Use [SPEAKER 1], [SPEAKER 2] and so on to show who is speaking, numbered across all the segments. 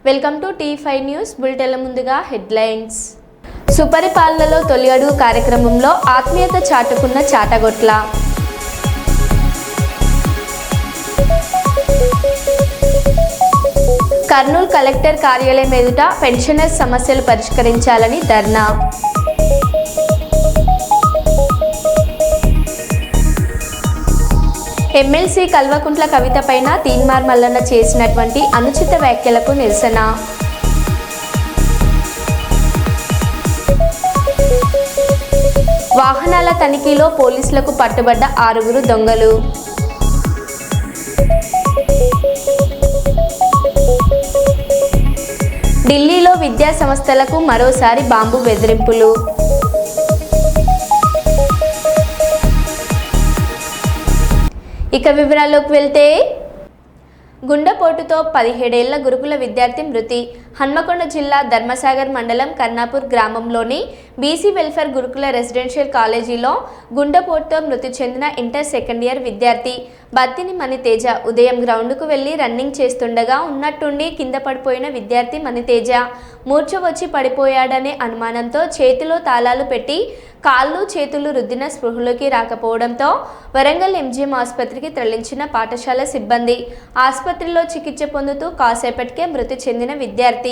[SPEAKER 1] Welcome to T5 news బులెటిన్ల ముందుగా headlines. సుపరిపాలనలో తొలి అడుగు కార్యక్రమంలో ఆత్మీయత చాటుకున్న చాటగొట్ల. కర్నూలు కలెక్టర్ కార్యాలయం ఎదుట పెన్షనర్స్ సమస్యలు పరిష్కరించాలని ధర్నా. ఎమ్మెల్సీ కల్వకుంట్ల కవిత పైన తీన్మార్ మల్లన్న చేసినటువంటి అనుచిత వ్యాఖ్యలకు నిరసన. వాహనాల తనిఖీలో పోలీసులకు పట్టుబడ్డ 6 దొంగలు. ఢిల్లీలో విద్యా సంస్థలకు మరోసారి బాంబు బెదిరింపులు. ఇక వివరాల్లోకి వెళ్తే, గుండెపోటుతో 17 ఏళ్ల గురుకుల విద్యార్థి మృతి. హన్మకొండ జిల్లా ధర్మసాగర్ మండలం కర్ణాపూర్ గ్రామంలోని బీసీ వెల్ఫేర్ గురుకుల రెసిడెన్షియల్ కాలేజీలో గుండెపోటుతో మృతి చెందిన ఇంటర్ సెకండ్ ఇయర్ విద్యార్థి బత్తిని మణితేజ ఉదయం గ్రౌండ్కు వెళ్లి రన్నింగ్ చేస్తుండగా ఉన్నట్టుండి కింద పడిపోయిన విద్యార్థి మణితేజ మూర్ఛ వచ్చి పడిపోయాడనే అనుమానంతో చేతిలో తాళాలు పెట్టి కాళ్ళు చేతులు రుద్దిన స్పృహలోకి రాకపోవడంతో వరంగల్ ఎంజీఎం ఆసుపత్రికి తరలించిన పాఠశాల సిబ్బంది. ఆసుపత్రిలో చికిత్స పొందుతూ కాసేపటికే మృతి చెందిన విద్యార్థి.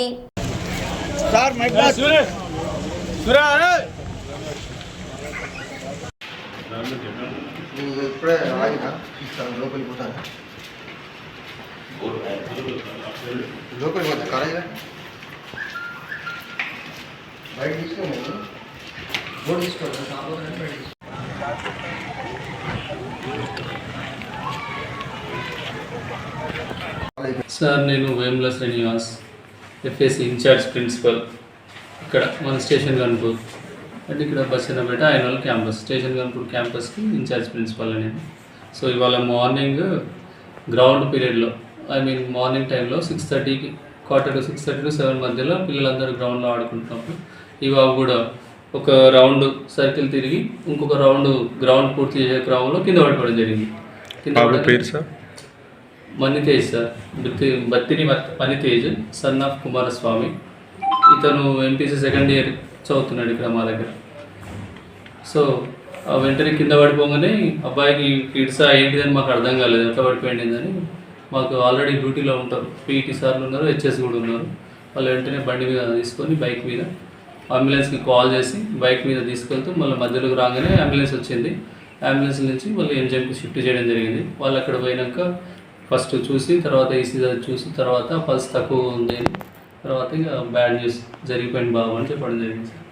[SPEAKER 2] సార్, నేను Vemula Srinivas, FSC incharge principal. ఇక్కడ మన స్టేషన్ గన్పూర్ అంటే ఇక్కడ బస్సన్నపేట ఐనల్ క్యాంపస్, స్టేషన్ గన్పూర్ క్యాంపస్కి ఇన్ఛార్జ్ ప్రిన్సిపల్ నేను. సో ఇవాళ మార్నింగ్ గ్రౌండ్ పీరియడ్లో మార్నింగ్ టైంలో 6:30కి 6:30 to 7 మధ్యలో పిల్లలందరూ గ్రౌండ్లో ఆడుకుంటున్నప్పుడు ఈ బాబు కూడా ఒక రౌండ్ సర్కిల్ తిరిగి ఇంకొక రౌండ్ గ్రౌండ్ పూర్తి చేసే క్రమంలో కింద పడిపోవడం జరిగింది. Manitej sir, Battini Manitej, son of Kumaraswamy. ఇతను ఎంపీసీ సెకండ్ ఇయర్ చదువుతున్నాడు ఇక్కడ మా దగ్గర. సో వెంటనే కింద పడిపోగానే అబ్బాయికి కిడ్సా ఏంటిదని మాకు అర్థం కాలేదు, ఎట్లా పడిపోయిందని. మాకు ఆల్రెడీ డ్యూటీలో ఉంటారు, పీఈటీ సార్లు ఉన్నారు, హెచ్ఎస్ కూడా ఉన్నారు. వాళ్ళు వెంటనే బండి మీద తీసుకొని బైక్ మీద అంబులెన్స్కి కాల్ చేసి బైక్ మీద తీసుకెళ్తూ మళ్ళీ మధ్యలోకి రాగానే అంబులెన్స్ వచ్చింది. అంబులెన్స్ నుంచి మళ్ళీ ఎంజిఎంకి షిఫ్ట్ చేయడం జరిగింది. వాళ్ళు అక్కడ పోయినాక ఫస్ట్ చూసి తర్వాత ఈసీజీ చూసి తర్వాత పల్స్ తక్కువ ఉంది అని తర్వాత ఇక బ్యాడ్ న్యూస్ జరిగిపోయింది బాబు అని చెప్పడం జరిగింది సార్.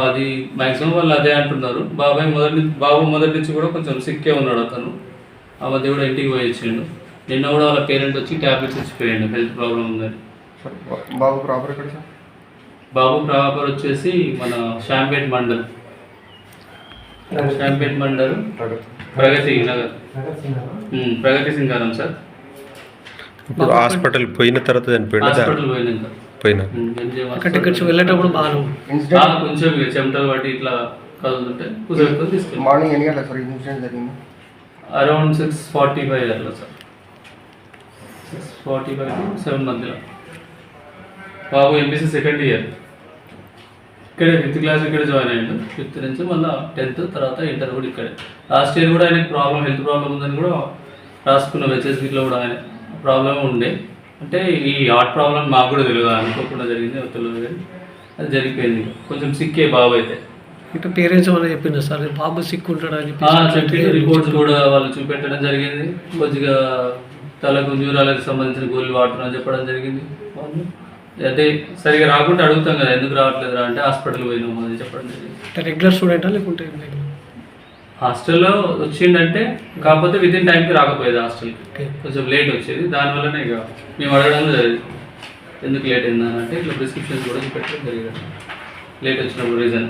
[SPEAKER 2] అది మ్యాక్సిమం వాళ్ళు అదే అంటున్నారు. బాబు మొదటి నుంచి కూడా కొంచెం సిక్కే ఉన్నాడు అతను. ఆ మధ్య కూడా ఇంటికి పోయి వచ్చిండు. నిన్న కూడా వాళ్ళ పేరెంట్ వచ్చి ట్యాబ్లెట్స్ ఇచ్చిపోయాడు, హెల్త్ ప్రాబ్లం ఉందని.
[SPEAKER 3] బాబు ప్రాపర్ ఎక్కడ సార్?
[SPEAKER 2] బాబు ప్రాపర్ వచ్చేసి మన షాంపేట్ మండల్ ప్రగతి నగర్, ప్రగతి సింగారం సార్.
[SPEAKER 4] ఇప్పుడు హాస్పిటల్ పోయిన తర్వాత
[SPEAKER 2] హాస్పిటల్
[SPEAKER 3] వెళ్ళేటప్పుడు
[SPEAKER 2] కొంచెం చెమటలు పట్టి ఇట్లా కదులుతుంటే కూర్చొని తీసుకెళ్ళి
[SPEAKER 3] మార్నింగ్ ఎన్ని గంటల సార్ ఇన్సిడెంట్ జరిగింది?
[SPEAKER 2] అరౌండ్ 6:45 అట్లా సార్, 6:45 to 7 మధ్యలో. బాబు ఎంపీసీ సెకండ్ ఇయర్ ఇక్కడే 5th క్లాస్ ఇక్కడే జాయిన్ అయ్యాడు. 5th నుంచి మళ్ళీ 10th తర్వాత ఇంటర్ కూడా ఇక్కడే. లాస్ట్ ఇయర్ కూడా ఆయనకి హెల్త్ ప్రాబ్లం ఉందని కూడా రాసుకున్న హెచ్ఎస్బీలో కూడా ఆయన ప్రాబ్లం ఉండే. అంటే ఈ హార్ట్ ప్రాబ్లం మాకు కూడా తెలియదు, అనుకోకుండా జరిగింది, తెలియదు కానీ అది జరిగిపోయింది. కొంచెం సిక్కే బాబు అయితే.
[SPEAKER 5] ఇంకా పేరెంట్స్ వాళ్ళు చెప్పింది సార్ బాబు సిక్ ఉంటాడని
[SPEAKER 2] చెప్పి రిపోర్ట్స్ కూడా వాళ్ళు చూపెట్టడం జరిగింది. కొద్దిగా తలకు న్యూరాలజీకి సంబంధించిన గోళీలు వాడుతున్నారని చెప్పడం జరిగింది. వాళ్ళు అదే సరిగా రాకుండా అడుగుతాం కదా, ఎందుకు రావట్లేదు అంటే హాస్పిటల్ పోయినాము అని చెప్పడం జరిగింది.
[SPEAKER 5] రెగ్యులర్ స్టూడెంటా లేకుంటే
[SPEAKER 2] హాస్టల్లో వచ్చిండంటే, కాకపోతే వితిన్ టైంకి రాకపోయేది హాస్టల్కి, కొంచెం లేట్ వచ్చేది. దానివల్లనే ఇక మేము అడగడం జరిగింది ఎందుకు లేట్ అయిందని. అంటే ఇట్లా ప్రిస్క్రిప్షన్స్ కూడా చూపెట్టడం జరిగింది లేట్ వచ్చినప్పుడు రీజన్.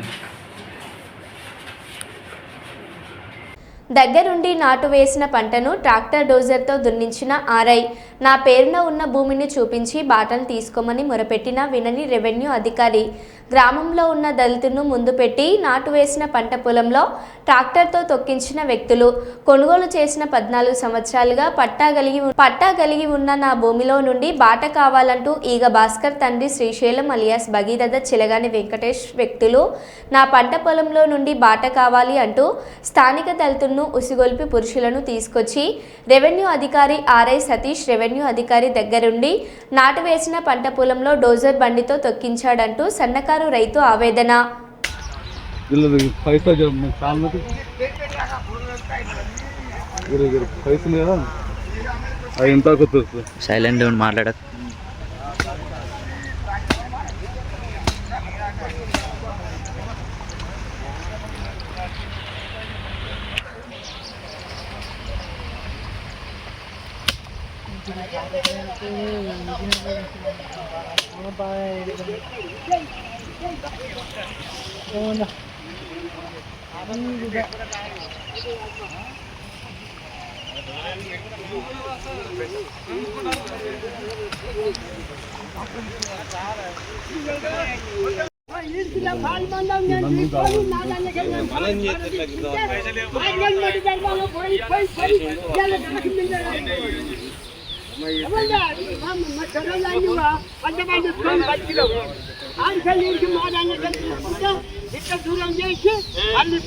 [SPEAKER 1] దగ్గరుండి నాటు వేసిన పంటను ట్రాక్టర్ డోజర్తో దున్నించిన ఆర్ఐ. నా పేరున ఉన్న భూమిని చూపించి బాటను తీసుకోమని మొరపెట్టినా వినని రెవెన్యూ అధికారి గ్రామంలో ఉన్న దళితులను ముందు పెట్టి నాటు వేసిన పంట పొలంలో ట్రాక్టర్తో తొక్కించిన వ్యక్తులు కొనుగోలు చేసిన 14 సంవత్సరాలుగా పట్టా కలిగి ఉన్న నా భూమిలో నుండి బాట కావాలంటూ ఈగ భాస్కర్ తండ్రి శ్రీశైలం అలియాస్ భగీరథ చిలగాని వెంకటేష్ వ్యక్తులు నా పంట పొలంలో నుండి బాట కావాలి అంటూ స్థానిక దళితులను ఉసిగొల్పి పురుషులను తీసుకొచ్చి రెవెన్యూ అధికారి ఆర్ఐ సతీష్ రెవెన్యూ అధికారి దగ్గరుండి నాటు వేసిన పంట పొలంలో డోజర్ బండితో తొక్కించాడంటూ సన్నకారు రైతు ఆవేదన.
[SPEAKER 6] సైలెంట్ మాట్లాడ
[SPEAKER 7] దూరం చేసి అన్ని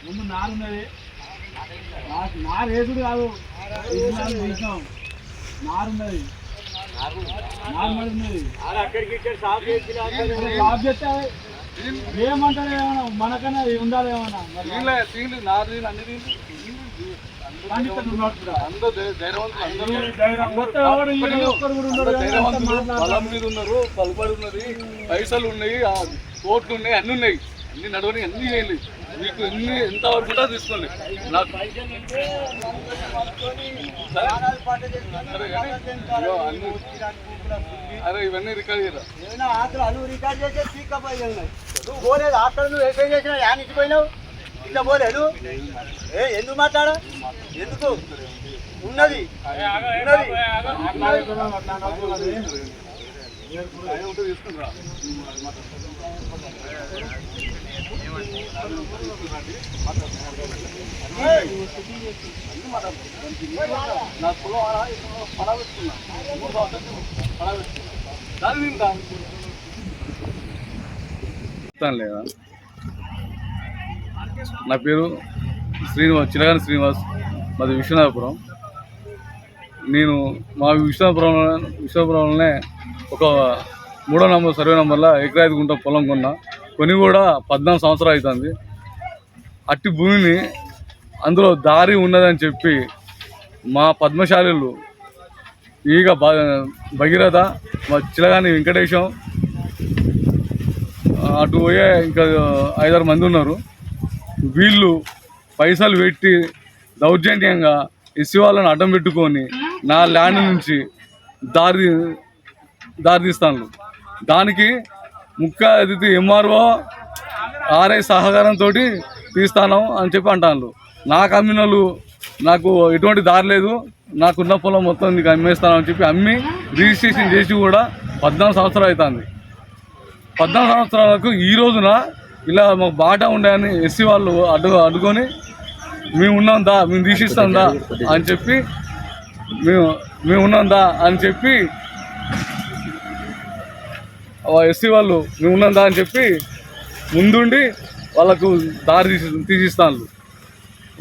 [SPEAKER 7] ముందు నారున్నది నారేసుడు కాదు నారున్నది నారున్నది సాఫ్ చేస్తే ఏమంటారు ఏమన్నా మనకన్నా ఉండాలి ఏమన్నా నారు అన్ని బలం మీద ఉన్నారు పలుపడి ఉన్నది పైసలు ఉన్నాయి కోట్లు ఉన్నాయి అన్ని ఉన్నాయి అన్ని నడవని అన్ని చేయాలి మీకు ఎన్ని ఎంతవరకు కూడా తీసుకోండి నాకు అరే ఇవన్నీ రికార్డ్ చేయరా రికార్డ్ చేసే నువ్వు పోలేదు అక్కడ నువ్వు ఏం చేసినా యానికి పోయినావు ఇట్లా పోలేదు ఎందుకు మాట్లాడా ఎందుకు ఉన్నది తీసుకుంటా నా పొలం లేదా నా పేరు శ్రీనివాస్ చిలగాని శ్రీనివాస్ మాది విశ్వనాథపురం. నేను మా విశ్వనాథపురంలోనే ఒక 3వ నంబర్ సర్వే నంబర్లో ఎకరా 5 గుంట పొలం కొని కూడా 14 సంవత్సరాలు అవుతుంది. అట్టి భూమిని అందులో దారి ఉన్నదని చెప్పి మా పద్మశాలులు ఈగ భగీరథ మా చిలగాని వెంకటేశం అటు పోయే ఇంకా 5-6 మంది ఉన్నారు. వీళ్ళు పైసలు పెట్టి దౌర్జన్యంగా ఎస్సీ వాళ్ళని అడ్డం పెట్టుకొని నా ల్యాండ్ నుంచి దారి తీస్తాను. దానికి ముఖ్య అతిథి ఎంఆర్ఓ ఆర్ఐ సహకారంతో తీస్తాను అని చెప్పి అంటాను. నాకు అమ్మిన వాళ్ళు నాకు ఎటువంటి దారి లేదు, నాకున్న పొలం మొత్తం నీకు అమ్మేస్తాను అని చెప్పి అమ్మి రిజిస్ట్రేషన్ చేసి కూడా 14 సంవత్సరాలు అవుతుంది. 14 సంవత్సరాలకు ఈ రోజున ఇలా మాకు బాట ఉండేయని ఎస్సీ వాళ్ళు అడ్డుకొని మేము ఉన్నాందా, మేము తీసిస్తాందా అని చెప్పి మేము ఉన్నాందా అని చెప్పి ఎస్సీ వాళ్ళు మేము ఉన్నాందా అని చెప్పి ముందుండి వాళ్ళకు దారి తీసిస్తాను.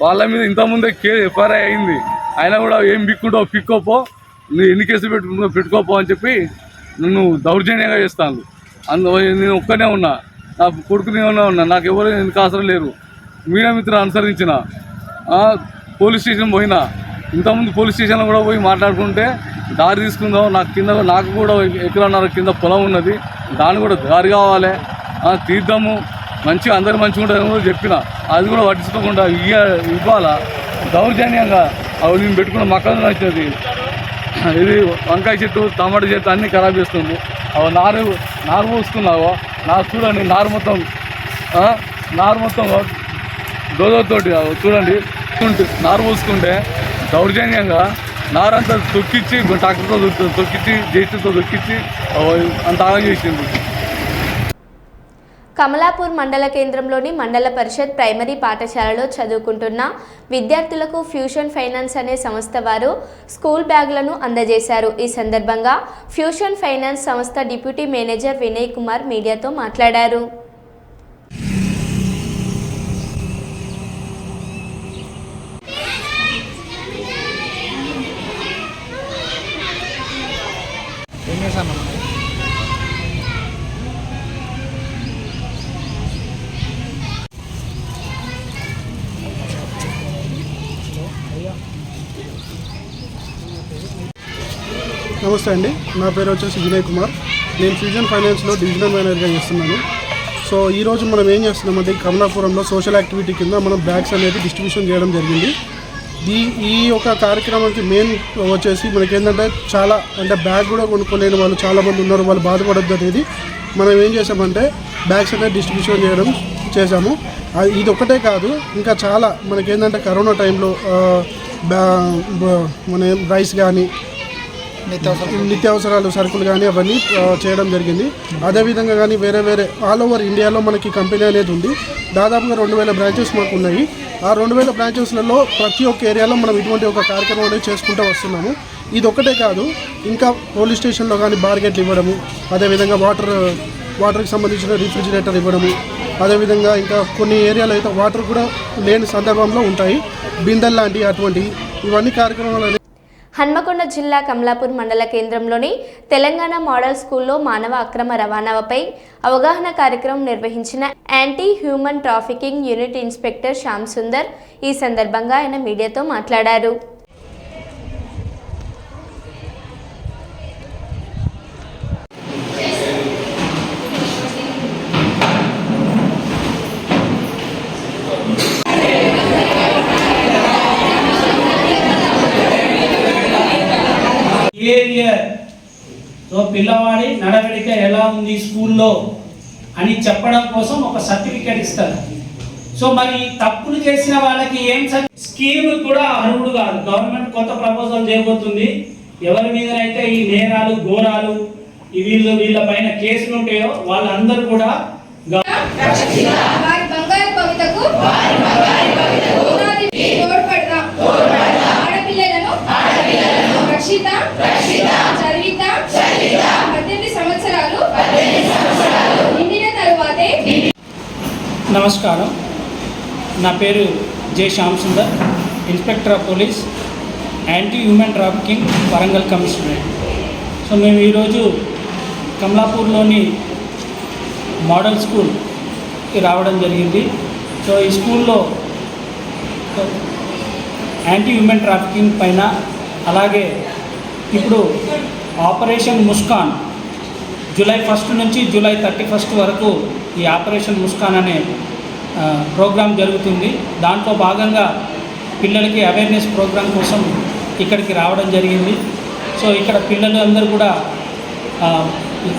[SPEAKER 7] వాళ్ళ మీద ఇంతకుముందే ఎఫ్ఐఆర్ అయింది. అయినా కూడా ఏం పిక్కోపో నువ్వు ఎన్ని కేసులు పెట్టుకోపో అని చెప్పి నన్ను దౌర్జన్యంగా చేస్తాను. నేను ఒక్కనే ఉన్నా, నా కొడుకునే ఉన్నా, నాకు ఎవరు ఎందుకు అవసరం లేరు. మీడియా మిత్రులు అనుసరించిన పోలీస్ స్టేషన్ పోయినా, ఇంతకుముందు పోలీస్ స్టేషన్లో కూడా పోయి మాట్లాడుకుంటే దారి తీసుకుందాం, నాకు కూడా ఎకరన్నర కింద పొలం ఉన్నది, దాన్ని కూడా దారి కావాలి, తీద్దాము, మంచిగా అందరు మంచిగా ఉంటుందని కూడా చెప్పిన. అది కూడా పట్టించుకోకుండా ఇవ్వాలా దౌర్జన్యంగా అవి నేను పెట్టుకున్న మొక్కలు నచ్చినది, ఇది వంకాయ చెట్టు టమాటా చెట్టు అన్నీ ఖరాబ్ చేస్తుంది. అవి నారు పోసుకున్నావో చూడండి, నారు మొత్తం దోదతోటి చూడండి, నారు పోసుకుంటే దౌర్జన్యంగా నారంతా తొక్కిచ్చి ట్రాక్టర్తో తొక్కిచ్చి జేసీతో తొక్కిచ్చి అంత ఆగం చేసింది.
[SPEAKER 1] కమలాపూర్ మండల కేంద్రంలోని మండల పరిషత్ ప్రైమరీ పాఠశాలలో చదువుకుంటున్న విద్యార్థులకు ఫ్యూషన్ ఫైనాన్స్ అనే సంస్థ వారు స్కూల్ బ్యాగులను అందజేశారు. ఈ సందర్భంగా ఫ్యూషన్ ఫైనాన్స్ సంస్థ డిప్యూటీ మేనేజర్ వినయ్ కుమార్ మీడియాతో మాట్లాడారు.
[SPEAKER 8] నమస్తే అండి, నా పేరు వచ్చేసి వినయ్ కుమార్. నేను ఫ్యూజన్ ఫైనాన్స్లో డివిజనల్ మేనేజర్గా చేస్తున్నాను. సో ఈరోజు మనం ఏం చేస్తున్నామంటే కమలాపురంలో సోషల్ యాక్టివిటీ కింద మనం బ్యాగ్స్ అనేది డిస్ట్రిబ్యూషన్ చేయడం జరిగింది. ఈ యొక్క కార్యక్రమానికి మెయిన్ వచ్చేసి మనకేంటంటే చాలా బ్యాగ్ కూడా కొనుక్కోలేని వాళ్ళు చాలామంది ఉన్నారు, వాళ్ళు బాధపడద్దు అనేది మనం ఏం చేసామంటే బ్యాగ్స్ అనేది డిస్ట్రిబ్యూషన్ చేసాము. ఇది ఒక్కటే కాదు, ఇంకా చాలా మనకేంటంటే కరోనా టైంలో మన రైస్ కానీ నిత్యావసరాలు సరుకులు కానీ అవన్నీ చేయడం జరిగింది. అదేవిధంగా కానీ వేరే ఆల్ ఓవర్ ఇండియాలో మనకి కంపెనీ అనేది ఉంది. దాదాపుగా 2000 బ్రాంచెస్ మాకు ఉన్నాయి. ఆ 2000 బ్రాంచెస్లలో ప్రతి ఒక్క ఏరియాలో మనం ఇటువంటి ఒక కార్యక్రమం అనేది చేసుకుంటూ వస్తున్నాము. ఇది ఒక్కటే కాదు, ఇంకా పోలీస్ స్టేషన్లో కానీ బార్గెట్లు ఇవ్వడము, అదేవిధంగా వాటర్కి సంబంధించిన రిఫ్రిజిరేటర్ ఇవ్వడము, అదేవిధంగా ఇంకా కొన్ని ఏరియాలో అయితే వాటర్ కూడా లేని సందర్భంలో ఉంటాయి, బిందెల్ లాంటి అటువంటి ఇవన్నీ కార్యక్రమాలు.
[SPEAKER 1] హన్మకొండ జిల్లా కమలాపూర్ మండల కేంద్రంలోని తెలంగాణ మోడల్ స్కూల్లో మానవ అక్రమ రవాణాపై అవగాహన కార్యక్రమం నిర్వహించిన anti human trafficking unit inspector Shyam Sundar. ఈ సందర్భంగా ఆయన మీడియాతో మాట్లాడారు.
[SPEAKER 9] సో పిల్లవాడి నడవడిక ఎలా ఉంది స్కూల్లో అని చెప్పడం కోసం ఒక సర్టిఫికేట్ ఇస్తారు. సో మరి తప్పులు చేసిన వాళ్ళకి ఏం స్కీమ్ కూడా అర్హుడు కాదు. గవర్నమెంట్ కొత్త ప్రపోజల్ చేయబోతుంది. ఎవరి మీదనైతే ఈ నేరాలు ఘోరాలు వీళ్ళ పైన కేసులు ఉంటాయో వాళ్ళందరూ కూడా నమస్కారం, నా పేరు J Shyam Sundar, inspector of police, anti human trafficking, Warangal commissionerate. So మేము ఈరోజు కమలాపూర్లోని మోడల్ స్కూల్కి రావడం జరిగింది. సో ఈ స్కూల్లో యాంటీ హ్యూమన్ ట్రాఫికింగ్ పైన, అలాగే ఇప్పుడు ఆపరేషన్ ముస్కాన్ జూలై 1 నుంచి జూలై 31 వరకు ఈ ఆపరేషన్ ముస్కాన్ అనే ప్రోగ్రాం జరుగుతుంది. దాంట్లో భాగంగా పిల్లలకి అవేర్నెస్ ప్రోగ్రాం కోసం ఇక్కడికి రావడం జరిగింది. సో ఇక్కడ పిల్లలు అందరూ కూడా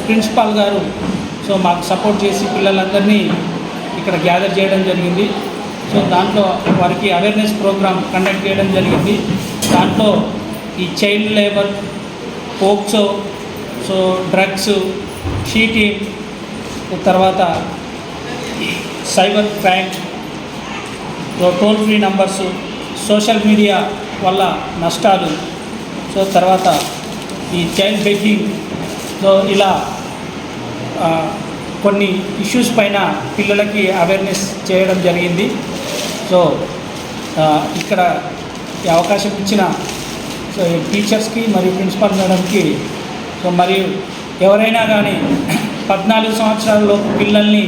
[SPEAKER 9] ప్రిన్సిపాల్ గారు మాకు సపోర్ట్ చేసి పిల్లలందరినీ ఇక్కడ గ్యాదర్ చేయడం జరిగింది. సో దాంట్లో వారికి అవేర్నెస్ ప్రోగ్రాం కండక్ట్ చేయడం జరిగింది. దాంట్లో ఈ child labour, POCSO, so drugs, cheating, తర్వాత cyber crime, toll free numbers, social media వల్ల నష్టాలు, సో తర్వాత ఈ చైల్డ్ బెగ్గింగ్, సో ఇలా కొన్ని ఇష్యూస్ పైన పిల్లలకి అవేర్నెస్ చేయడం జరిగింది. సో ఇక్కడ ఈ అవకాశం ఇచ్చిన టీచర్స్కి మరియు ప్రిన్సిపాల్ మేడంకి, సో మరియు ఎవరైనా కానీ 14 సంవత్సరాల్లో పిల్లల్ని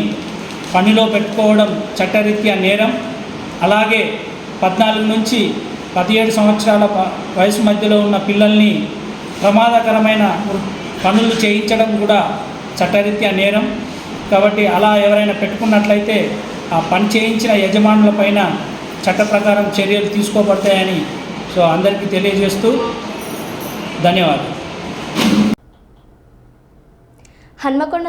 [SPEAKER 9] పనిలో పెట్టుకోవడం చట్టరీత్యా నేరం. అలాగే 14 నుంచి 17 సంవత్సరాల వయసు మధ్యలో ఉన్న పిల్లల్ని ప్రమాదకరమైన పనులు చేయించడం కూడా చట్టరీత్యా నేరం. కాబట్టి అలా ఎవరైనా పెట్టుకున్నట్లయితే ఆ పని చేయించిన యజమానుల పైన చట్ట ప్రకారం చర్యలు తీసుకోబడతాయని అందరికీ తెలియజేస్తూ ధన్యవాదాలు.
[SPEAKER 1] హన్మకొండ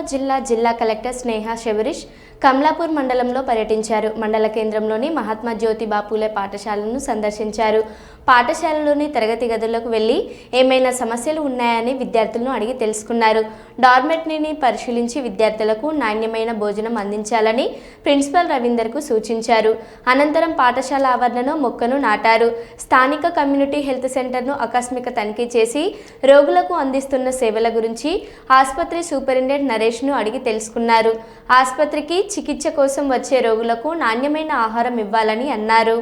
[SPEAKER 1] జిల్లా కలెక్టర్ స్నేహ శబరీష్ కమలాపూర్ మండలంలో పర్యటించారు. మండల కేంద్రంలోని మహాత్మా జ్యోతిబా పూలే పాఠశాలను సందర్శించారు. పాఠశాలలోని తరగతి గదులకు వెళ్లి ఏమైనా సమస్యలు ఉన్నాయని విద్యార్థులను అడిగి తెలుసుకున్నారు. డార్మెటరీని పరిశీలించి విద్యార్థులకు నాణ్యమైన భోజనం అందించాలని ప్రిన్సిపల్ రవీందర్కు సూచించారు. అనంతరం పాఠశాల ఆవరణలో మొక్కను నాటారు. స్థానిక కమ్యూనిటీ హెల్త్ సెంటర్ను ఆకస్మిక తనిఖీ చేసి రోగులకు అందిస్తున్న సేవల గురించి ఆసుపత్రి సూపరింటెండెంట్ నరేష్ను అడిగి తెలుసుకున్నారు. ఆసుపత్రికి చికిత్స కోసం వచ్చే రోగులకు నాణ్యమైన ఆహారం ఇవ్వాలని అన్నారు.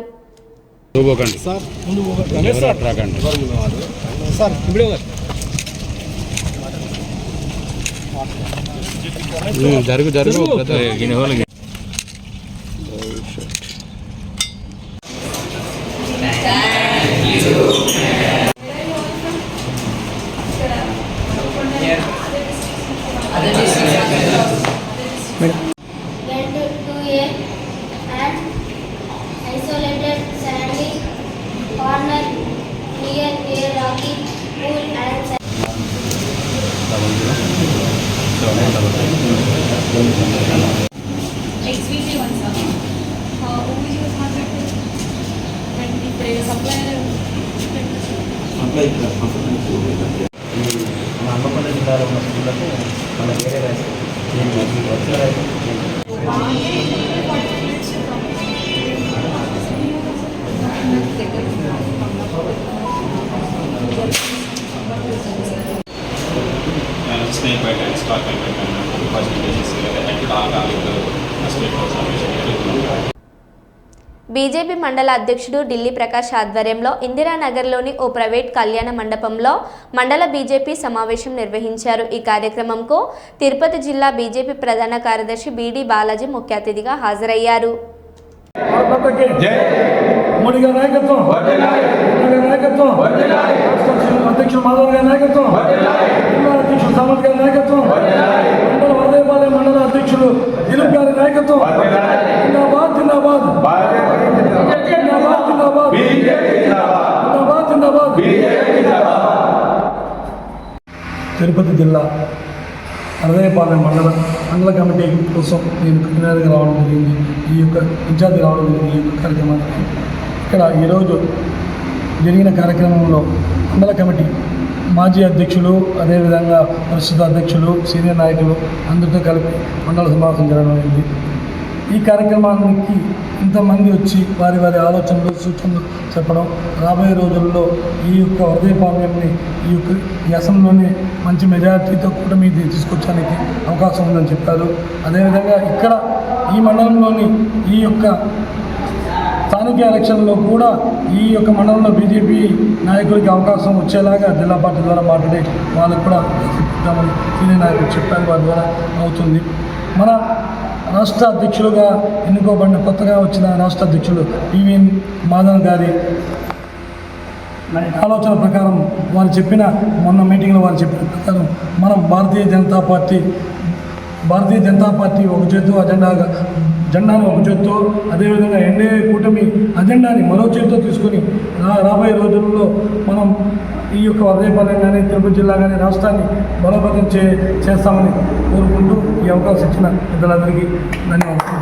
[SPEAKER 10] హన్మకొండ జిల్లాలో ఉన్న స్కూళ్ళకు మన వేరే rice
[SPEAKER 11] snake bite and scorpion bite and first diseases affected all
[SPEAKER 1] BJP మండల అధ్యక్షుడు ఢిల్లీ ప్రకాష్ ఆధ్వర్యంలో ఇందిరానగర్లోని ఓ ప్రైవేట్ కళ్యాణ మండపంలో మండల బీజేపీ సమావేశం నిర్వహించారు. ఈ కార్యక్రమంకు తిరుపతి జిల్లా బీజేపీ ప్రధాన కార్యదర్శి బీడీ బాలాజీ ముఖ్య అతిథిగా హాజరయ్యారు.
[SPEAKER 12] అధ్యక్షుడు మాధవ్ గారి నాయకత్వం, అధ్యక్షుడు సమర్థ్ గారి నాయకత్వం, మండల వరదేపాలెం మండల అధ్యక్షుడు దిలీప్ గారి నాయకత్వం. జిందాబాద్ జిందాబాద్ జిందాబాద్ జిందాబాద్ జిందాబాద్. తిరుపతి జిల్లా వరదేపాలెం మండల కమిటీ కోసం నేను కన్వీనర్గా రావడం జరిగింది. ఈ యొక్క ఇన్ఛార్జ్ రావడం జరిగింది ఈ యొక్క కార్యక్రమానికి. ఇక్కడ ఈరోజు జరిగిన కార్యక్రమంలో మండల కమిటీ మాజీ అధ్యక్షులు, అదేవిధంగా ప్రస్తుత అధ్యక్షులు, సీనియర్ నాయకులు అందరితో కలిపి మండల సమావేశం జరగడం. ఈ కార్యక్రమానికి ఇంతమంది వచ్చి వారి వారి ఆలోచనలు, సూచనలు చెప్పడం, రాబోయే రోజుల్లో ఈ యొక్క వరదేపాలెంని ఈ అసెంబ్లీలోనే మంచి మెజార్టీతో కూడా మీద తీసుకొచ్చడానికి అవకాశం ఉందని చెప్పారు. అదేవిధంగా ఇక్కడ ఈ మండలంలోని ఈ యొక్క స్థానిక ఎలక్షన్లో కూడా ఈ యొక్క మండలంలో బీజేపీ నాయకులకి అవకాశం వచ్చేలాగా జిల్లా పార్టీ ద్వారా మాట్లాడి వాళ్ళకు కూడా ఇద్దామని సీనియర్ నాయకులు చెప్పారు. వారి ద్వారా అవుతుంది. మన రాష్ట్ర అధ్యక్షులుగా ఎన్నుకోబడిన కొత్తగా వచ్చిన రాష్ట్ర అధ్యక్షులు పివిఎన్ మాధవ్ గారి ఆలోచన ప్రకారం వారు చెప్పిన మొన్న మీటింగ్లో వారు చెప్పిన ప్రకారం మనం భారతీయ జనతా పార్టీ ఒక చేతు జెండాను ఒక చేత్తో, అదేవిధంగా ఎన్డీఏ కూటమి అజెండాని మరో చేత్తో తీసుకొని రాబోయే రోజుల్లో మనం ఈ యొక్క వరదేపాలెం కానీ తిరుపతి జిల్లా కానీ రాష్ట్రాన్ని బలోపేతం చేస్తామని కోరుకుంటూ ఈ అవకాశం ఇచ్చిన పెద్దలందరికీ ధన్యవాదాలు.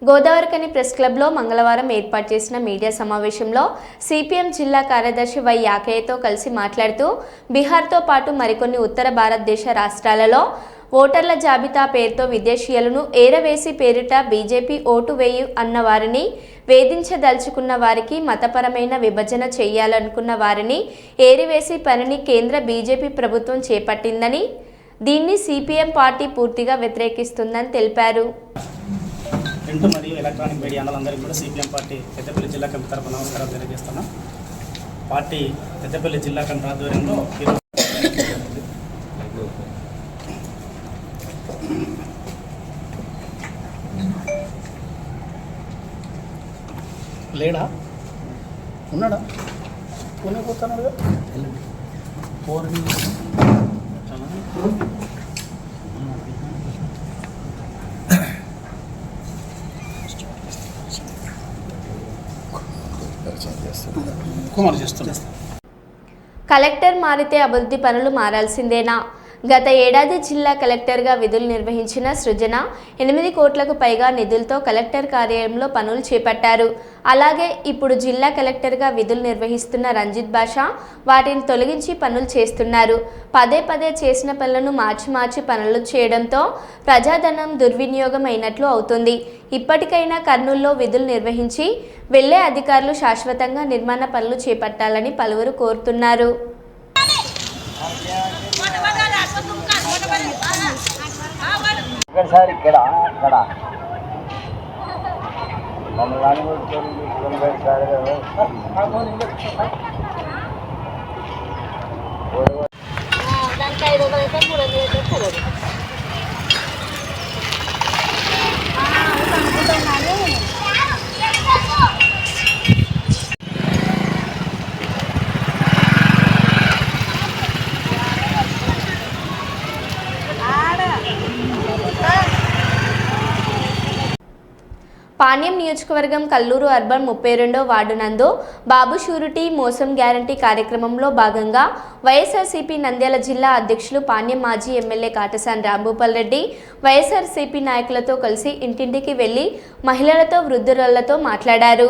[SPEAKER 1] గోదావరికని ప్రెస్ క్లబ్లో మంగళవారం ఏర్పాటు చేసిన మీడియా సమావేశంలో సిపిఎం జిల్లా కార్యదర్శి వై యాకయ్యతో కలిసి మాట్లాడుతూ బీహార్తో పాటు మరికొన్ని ఉత్తర భారతదేశ రాష్ట్రాలలో ఓటర్ల జాబితా పేరుతో విదేశీయులను ఏరవేసి పేరిట బీజేపీ ఓటు వేయు అన్న వారిని, వేధించదలుచుకున్న వారికి, మతపరమైన విభజన చేయాలనుకున్న వారిని ఏరివేసి పనిని కేంద్ర బీజేపీ ప్రభుత్వం చేపట్టిందని, దీన్ని సిపిఎం పార్టీ పూర్తిగా వ్యతిరేకిస్తుందని తెలిపారు.
[SPEAKER 13] ప్రింట్ మరియు ఎలక్ట్రానిక్ మీడియా అందరికీ కూడా సిపిఎం పార్టీ పెద్దపల్లి జిల్లా కమిటీ తరఫున నమస్కారాలు తెలియజేస్తున్నాం. పార్టీ పెద్దపల్లి జిల్లా కమిటీ ఆధ్వర్యంలో లేడా ఉన్నాడా పూణే పోతున్నాడు కుమార్ చేస్తున్నాడు.
[SPEAKER 1] కలెక్టర్ మారితే అభివృద్ధి పనులు మారాల్సిందేనా? గత ఏడాది జిల్లా కలెక్టర్గా విధులు నిర్వహించిన సృజన 8 కోట్లకు పైగా నిధులతో కలెక్టర్ కార్యాలయంలో పనులు చేపట్టారు. అలాగే ఇప్పుడు జిల్లా కలెక్టర్గా విధులు నిర్వహిస్తున్న రంజిత్ బాషా వాటిని తొలగించి పనులు చేస్తున్నారు. పదే పదే చేసిన పనులను మార్చి పనులు చేయడంతో ప్రజాధనం దుర్వినియోగం అయినట్లు అవుతుంది. ఇప్పటికైనా కర్నూలులో విధులు నిర్వహించి వెళ్లే అధికారులు శాశ్వతంగా నిర్మాణ పనులు చేపట్టాలని పలువురు కోరుతున్నారు. పాణ్యం నియోజకవర్గం కల్లూరు అర్బన్ 32వ వార్డు నందు బాబు షూరిటీ మోసం గ్యారంటీ కార్యక్రమంలో భాగంగా వైఎస్ఆర్సీపీ నంద్యాల జిల్లా అధ్యక్షులు పాణ్యం మాజీ ఎమ్మెల్యే కాటసాని రాంభూపాల్ రెడ్డి వైఎస్ఆర్సీపీ నాయకులతో కలిసి ఇంటింటికి వెళ్లి మహిళలతో వృద్ధులతో మాట్లాడారు.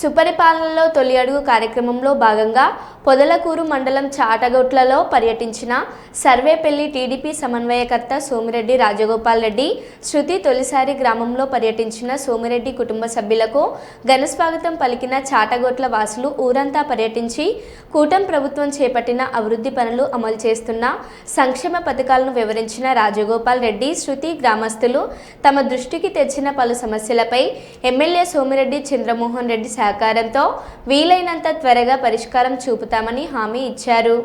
[SPEAKER 1] సుపరిపాలనలో తొలి అడుగు కార్యక్రమంలో భాగంగా పొదలకూరు మండలం చాటగొట్లలో పర్యటించిన సర్వేపల్లి టీడీపీ సమన్వయకర్త సోమిరెడ్డి రాజగోపాల్ రెడ్డి శృతి తొలిసారి గ్రామంలో పర్యటించిన సోమిరెడ్డి కుటుంబ సభ్యులకు ఘనస్వాగతం పలికిన చాటగొట్ల వాసులు ఊరంతా పర్యటించి కూటమి ప్రభుత్వం చేపట్టిన అభివృద్ధి పనులు అమలు చేస్తున్న సంక్షేమ పథకాలను వివరించిన రాజగోపాల్ రెడ్డి శృతి గ్రామస్తులు తమ దృష్టికి తెచ్చిన పలు సమస్యలపై ఎమ్మెల్యే సోమిరెడ్డి చంద్రమోహన్ రెడ్డి సహకారంతో వీలైనంత త్వరగా పరిష్కారం చూపుతామని హామీ ఇచ్చారు.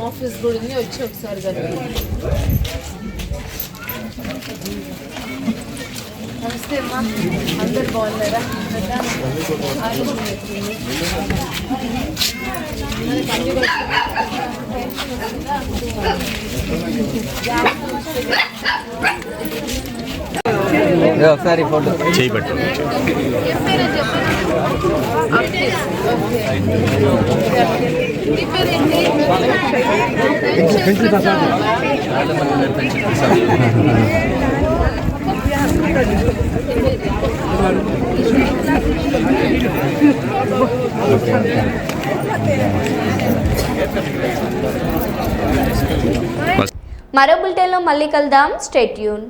[SPEAKER 14] ఆఫీస్ కూడా ఉంది, వచ్చి ఒకసారి నమస్తే అమ్మా, అందరు బాగున్నారా?
[SPEAKER 6] ఒకసారి ఫోటో
[SPEAKER 4] చేయబట్టు
[SPEAKER 14] ఏం పేరు
[SPEAKER 1] మరో బులెటిన్లో మళ్ళీ కలుద్దాం. Stay tune.